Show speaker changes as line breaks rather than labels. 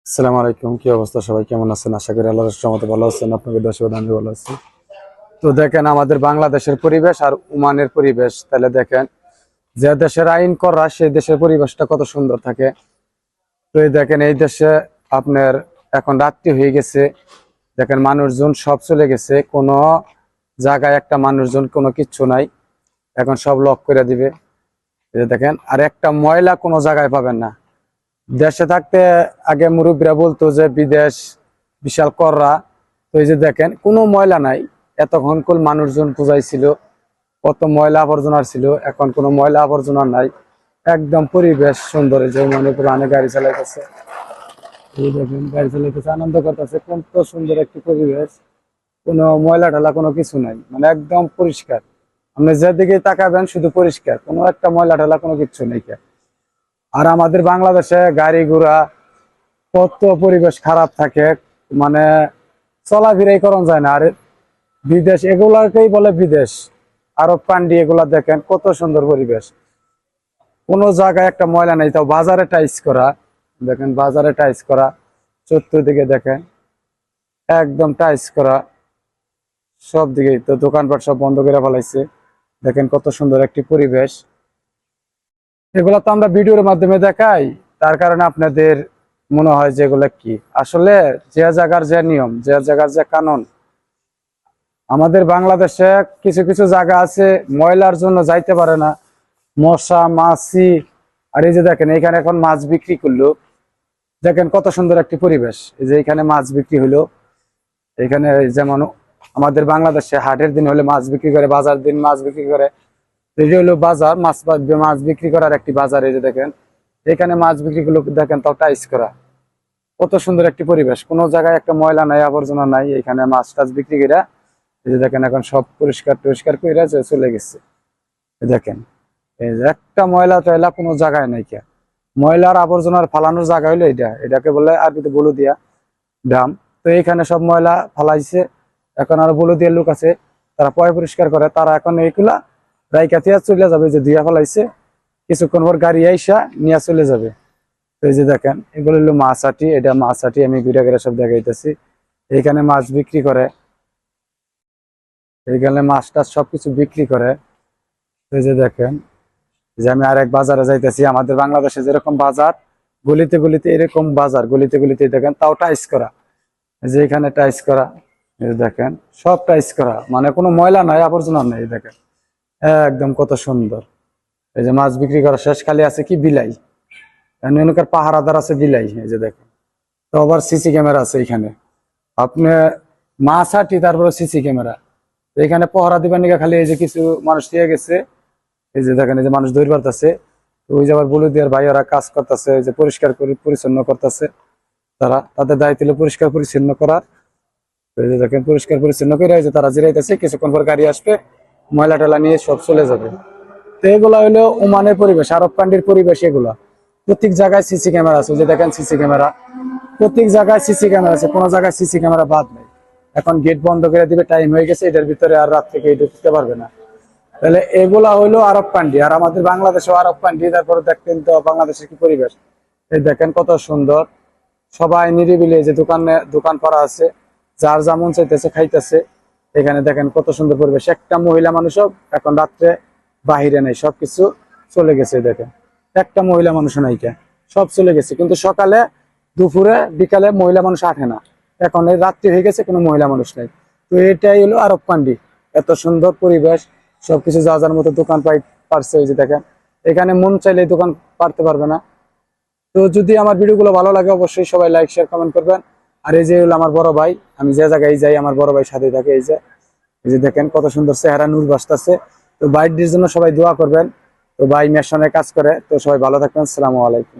আসসালামু আলাইকুম। কি অবস্থা, সবাই কেমন আছেন? আশা করি আল্লাহর রহমতে ভালো আছেন। আপনাদের দোয়া আমি ভালো আছি। তো দেখেন আমাদের বাংলাদেশের পরিবেশ আর ওমানের পরিবেশ, তাহলে দেখেন যে দেশের আইন করা সেই দেশের পরিবেশটা কত সুন্দর থাকে। তো এই দেখেন এই দেশে আপনার এখন রাত্রি হয়ে গেছে, দেখেন মানুষজন সব চলে গেছে, কোনো জায়গায় একটা মানুষজন কোনো কিচ্ছু নাই, এখন সব লক করে দিবে। এই যে দেখেন, আর একটা ময়লা কোনো জায়গায় পাবেন না। দেশে থাকতে আগে মুরব্বীরা বলতো যে বিদেশ বিশাল কররা, তো এই যে দেখেন কোনো ময়লা নাই। এতক্ষণ কোন মানুষজন পূজাইছিল, কত ময়লা আবর্জনা ছিল, এখন কোনো ময়লা আবর্জনা নাই, একদম পরিবেশ সুন্দর। এই যে মনে করে অনেক গাড়ি চালাইতেছে, এই দেখেন গাড়ি চালাইতেছে, আনন্দ করতেছে, কত সুন্দর একটি পরিবেশ। কোনো ময়লা ঢালা কোনো কিছু নাই, মানে একদম পরিষ্কার। আপনি যেদিকে তাকাবেন শুধু পরিষ্কার, কোনো একটা ময়লা ঢালা কোনো কিছু নেই। আর আমাদের বাংলাদেশে গাড়ি ঘোড়া কত পরিবেশ খারাপ থাকে, মানে চলাফেরাই করন যায় না। আর বিদেশ এগুলাকেই বলে বিদেশ, আরব কান্ট্রি এগুলা দেখেন কত সুন্দর পরিবেশ, কোনো জায়গায় একটা ময়লা নেই। তাও বাজারে টাইস করা, দেখেন বাজারে টাইস করা, চতুর্দিকে দেখেন একদম টাইস করা, সব দিকেই তো দোকানপাট সব বন্ধ করে ফেলাইছে। দেখেন কত সুন্দর একটি পরিবেশ। এগুলা তো আমরা ভিডিওর মাধ্যমে দেখাই, তার কারণে আপনাদের মনে হয় যে এগুলা কি। আসলে যে জায়গার যে নিয়ম, যে জায়গার যে কানুন। আমাদের বাংলাদেশে কিছু কিছু জায়গা আছে ময়লার জন্য যাইতে পারে না, মশা মাছি। আর এই যে দেখেন এখানে এখন মাছ বিক্রি করলো, দেখেন কত সুন্দর একটি পরিবেশ। এই যে এখানে মাছ বিক্রি হলো, এখানে যেমন আমাদের বাংলাদেশে হাটের দিন হলে মাছ বিক্রি করে, বাজার দিন মাছ বিক্রি করে। এই যে হলো বাজার, মাছ বিক্রি করার একটি বাজার। এই যে দেখেন এখানে মাছ বিক্রি গুলো দেখেন, তাও টাইস করা, কত সুন্দর একটি পরিবেশ, কোনো জায়গায় একটা ময়লা নাই আবর্জনা নাই। এখানে মাছ টাছ বিক্রি করে, এই যে দেখেন এখন সব পরিষ্কার টরিষ্কার করে চলে গেছে। দেখেন এই যে একটা ময়লা টয়লা কোনো জায়গায় নাই। কে ময়লার আবর্জনার ফালানোর জায়গা হলো এটা, এটাকে বলে আরবিতে বলুদিয়া ডাম। তো এখানে সব ময়লা ফালাইছে, এখন আর বলুদিয়া লোক আছে, তারা পয় পরিষ্কার করে, তারা এখন এইগুলা রাইকাতিয়া চলে যাবে। যে দিয়া ফেলাইছে, কিছুক্ষণ পর গাড়ি আইসা নিয়ে চলে যাবে। তো এই যে দেখেন এগুলো হলো মাছ আটি, এটা মাছ আটি আমি ঘুরে ঘুরে সব দেখাইতেছি। এইখানে মাছ বিক্রি করে, এইখানে মাছ টাছ সবকিছু বিক্রি করে। এই যে দেখেন যে আমি আরেক বাজারে যাইতেছি, আমাদের বাংলাদেশে যেরকম বাজার গলিতে গলিতে, এরকম বাজার গলিতে গলিতে দেখেন, তাও টাইস করা। এই যে এখানে টাইস করা, এই যে দেখেন সব টাইস করা, মানে কোনো ময়লা নাই আবর্জনা নেই। দেখেন একদম কত সুন্দর। এই যে মাছ বিক্রি করা শেষ, খালি আছে কি বিলাই, এখানকার পাহারাদার আছে বিলাই। এই যে দেখেন, তো আবার সিসি ক্যামেরা আছে এখানে। আপনি মাছ হাঁটি তারপরে সিসি ক্যামেরা, এখানে পহরা দিবার নিকা খালি এই যে কিছু মানুষ দিয়ে গেছে। এই যে দেখেন এই যে মানুষ দৌড় পারতেছে, ওই যে আবার বলে দিয়ে ভাই ওরা কাজ করতেছে, যে পরিষ্কার করে পরিচ্ছন্ন করতেছে, তারা তাদের দায়িত্ব হলো পরিষ্কার পরিচ্ছন্ন করার। এই যে দেখেন পরিষ্কার পরিচ্ছন্ন করে এই যে তারা জিরাইতেছে, কিছুক্ষণ পর গাড়ি আসবে, ময়লা টয়লা নিয়ে সব চলে যাবে। তো এগুলা হলো ওমানের পরিবেশ, আরব কান্ট্রির পরিবেশ। এগুলা প্রত্যেক জায়গায় সিসি ক্যামেরা আছে, যে দেখেন সিসি ক্যামেরা, প্রত্যেক জায়গায় সিসি ক্যামেরা আছে, কোনো জায়গায় সিসি ক্যামেরা বাদ নেই। এখন গেট বন্ধ করে দিবে, টাইম হয়ে গেছে, এটার ভিতরে আর রাত থেকে ঢুকতে পারবে না। তাহলে এগুলা হইলো আরব কান্ট্রি, আর আমাদের বাংলাদেশও আরব কান্ট্রি। তারপরে দেখেন তো বাংলাদেশের কি পরিবেশ, এই দেখেন কত সুন্দর, সবাই নিরিবিলি, যে দোকান পাড়া আছে, যার যেমন চাইতেছে খাইতেছে। এখানে দেখেন কত সুন্দর পরিবেশ, একটা মহিলা মানুষও এখন রাত্রে বাহিরে নেই, সবকিছু চলে গেছে। দেখেন একটা মহিলা মানুষ নাই, কে সব চলে গেছে। কিন্তু সকালে দুপুরে বিকালে মহিলা মানুষ আঠে না, এখন এই রাত্রি হয়ে গেছে, কোনো মহিলা মানুষ নেই। তো এটাই হলো আরব কান্ট্রি, এত সুন্দর পরিবেশ, সবকিছু যা যার মতো দোকান পারছে। ওই যে দেখেন এখানে মন চাইলে দোকান পারতে পারবে না। তো যদি আমার ভিডিওগুলো ভালো লাগে অবশ্যই সবাই লাইক শেয়ার কমেন্ট করবেন। আর এই যে হলো আমার বড় ভাই, আমি যে জায়গায় যাই আমার বড় ভাই সাথে থাকে। এই যে দেখেন কত সুন্দর চেহারা, নূর ভাসতেছে। তো ভাইটির জন্য সবাই দোয়া করবেন। তো ভাই মেশনে কাজ করে। তো সবাই ভালো থাকবেন, আসসালামু আলাইকুম।